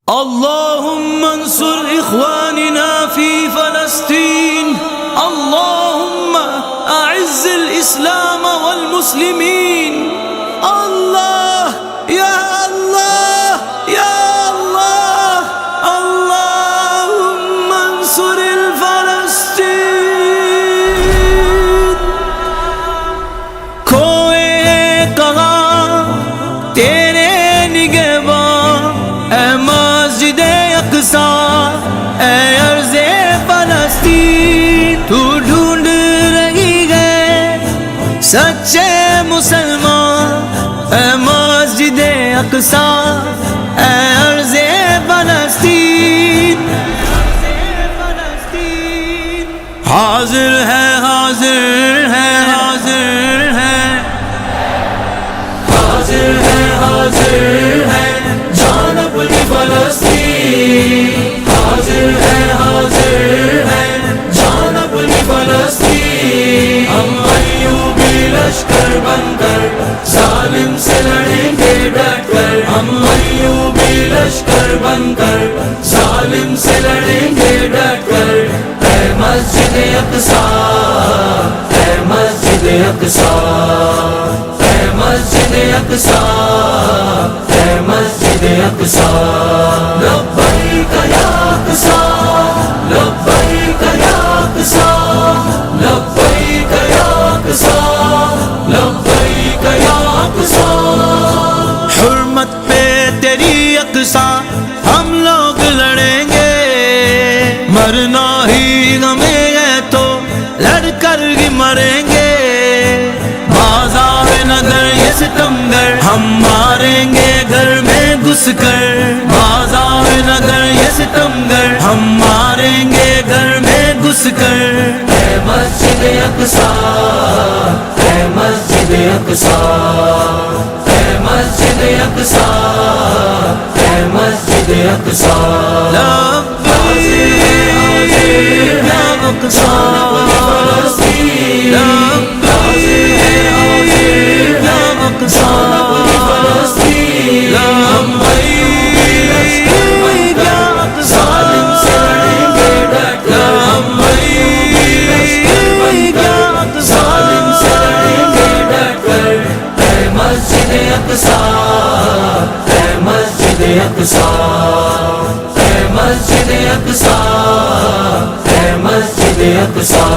اللهم انصر إخواننا في فلسطين. اللهم أعز الإسلام والمسلمين. الله يا الله يا الله. اللهم انصر الفلسطين. کوئے کہاں تیرے نگہباں اے مسجد اقصیٰ، اے ارض فلسطین، تو ڈھونڈ رہی ہے سچے مسلمان. اے مسجد اقصیٰ، اے ارض فلسطین، حاضر ہے حاضر ہے حاضر ہے حاضر ہے حاضر ہے جان اپنی فلسطین. حاضر ہے جان اپنی فلسطین. ہم ایوبی لشکر بن کر ظالم سے لڑیں گے ڈٹ کر. ہم ایوبی لشکر بن کر ظالم سے لڑیں گے ڈٹ کر. اے مسجد اقصیٰ، اے مسجد اقصیٰ، اے مسجد اقصیٰ، اے مسجد اقصیٰ. لبیک یا اقصیٰ، لبیک یا اقصیٰ، لبیک یا اقصیٰ، لبیک یا اقصیٰ. حرمت پہ تیری اقصیٰ ہم لوگ لڑیں گے، مرنا ہی ہمیں ہے تو لڑ کر ہی مریں گے. بازار نگر یہ ستمگر ہم ماریں گے گھر میں گھس کر. بازار نگر یہ ستمگر ہم ماریں گے گھر میں گھس کر. اے مسجد اقصیٰ، اے مسجد اقصیٰ، اے مسجد اقصیٰ، اے مسجد اقصیٰ. لبیک یا اقصیٰ، فلسطین. لبیک یا اقصیٰ، فلسطین. لبیک یا اقصیٰ، ظالم سے لڑیں گے ڈٹ کر. لبیک یا اقصیٰ، ظالم سے لڑیں گے ڈٹ کر. اے مسجد اقصیٰ، اے مسجد اقصیٰ، اے مسجد اقصیٰ، اے مسجد اقصیٰ.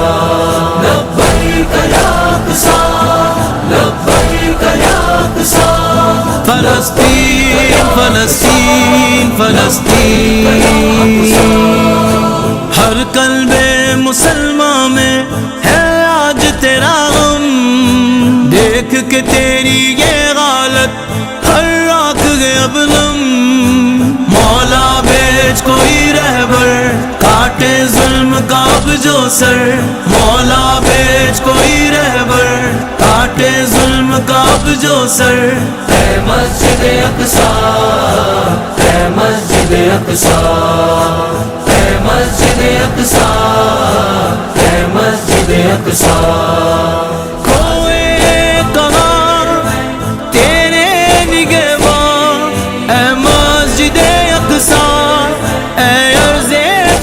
لبیک یا اقصیٰ، لبیک یا اقصیٰ. فلسطین فلسطین فلسطین، ہر قلب مسلمان میں ہے آج تیرا غم. دیکھ کے تیری یہ حالت ہر راکھ گئے اب نم. مولا بیچ کوئی رہبر کاٹے ظلم کا اب جو سر. مولا بیچ کوئی رہبر کاٹے ظلم کا اب جو سر. اے مسجد اقصیٰ، اے مسجد اقصیٰ، اے مسجد اقصیٰ، اے مسجد اقصیٰ. کوئے کہاں تیرے نگہباں اے مسجد اقصیٰ، اے ارض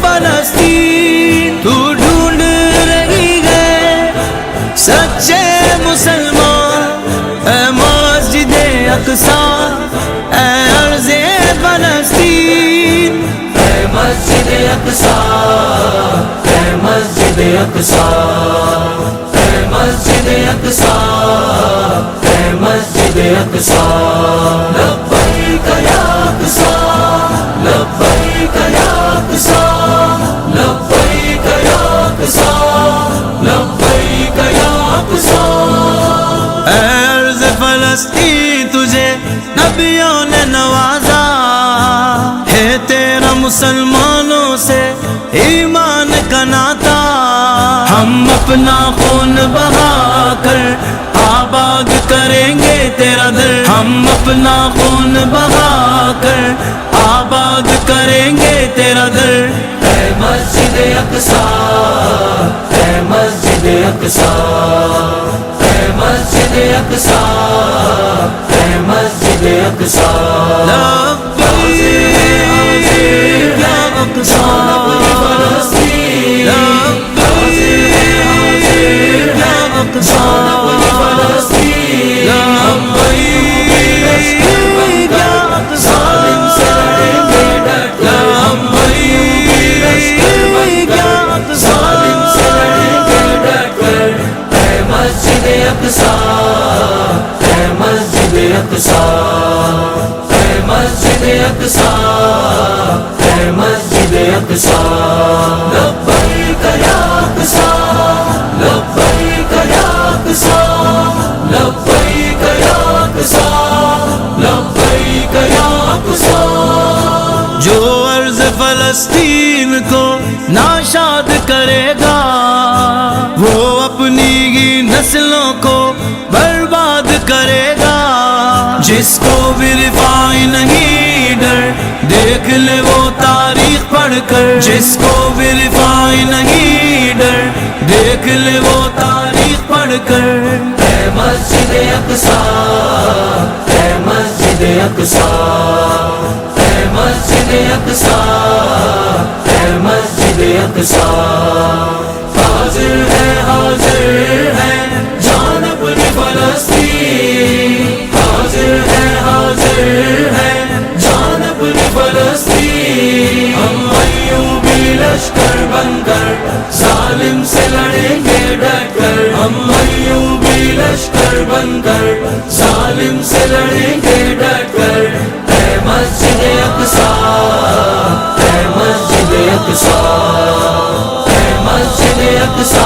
فلسطین، تو ڈھونڈ رہی ہے سچے مسلمان. اے مسجد اقصیٰ، اے ارض فلسطین. اے مسجد اقصیٰ، اے مسجد اقصیٰ، اے مسجد اقصیٰ، اے مسجد اقصیٰ. لبیک یا اقصیٰ، لبیک یا اقصیٰ، لبیک یا اقصیٰ، لبیک یا اقصیٰ. اے ارض فلسطین، تجھے نبیوں نے نوازا ہے، تیرا مسلمانوں سے ایمان کا ناتا. ہم اپنا خون بہا کر آباد کریں گے تیرا در. ہم اپنا خون بہا کر آباد کریں گے تیرا در. اے مسجد اقصیٰ، اے مسجد اقصیٰ، اے مسجد اقصیٰ، اے مسجد اقصیٰ. لبیک اقصی، اے مسجد اقصی، اے مسجد اقصی، لبیک یا اقصی، لبیک یا اقصی، لبیک یا اقصی، لبیک یا اقصی۔ جو عرض فلسطین کو ناشاد کرے گا وہ اپنی ہی نسلوں کو برباد کرے گا۔ جس کو بھی رفائی نہیں ڈر دیکھ لے وہ تاریخ پڑھ کر، جس کو بھی رفائی نہیں ڈر دیکھ لے وہ تاریخ پڑھ کر۔ اے مسجد اقصی، اے مسجد اقصی، اے مسجد اقصی، اے مسجد اقصی، حاضر ہے جان اپنی فلسطین، حاضر ہے جان اپنی فلسطین۔ ہم ایوبی لشکر بن کر ظالم سے لڑیں گے ڈٹ کر، ہم ایوبی لشکر بن کر ظالم سے لڑیں گے ڈٹ کر۔ اے مسجد اقصی، اے مسجد اقصی، اے مسجد اقصی،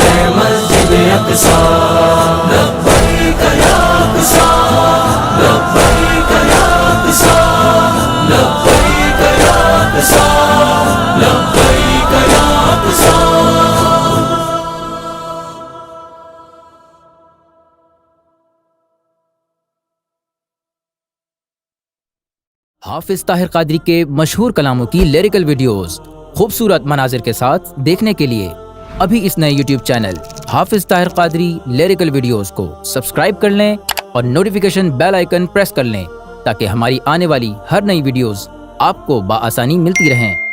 اے مسجد اقصی، لبیک یا اقصی، لبیک یا اقصی، لبیک یا اقصی، لبیک یا اقصی۔ حافظ طاہر قادری کے مشہور کلاموں کی لیریکل ویڈیوز خوبصورت مناظر کے ساتھ دیکھنے کے لیے ابھی اس نئے یوٹیوب چینل حافظ طاہر قادری لیریکل ویڈیوز کو سبسکرائب کر لیں اور نوٹیفیکیشن بیل آئیکن پریس کر لیں تاکہ ہماری آنے والی ہر نئی ویڈیوز آپ کو بآسانی ملتی رہیں۔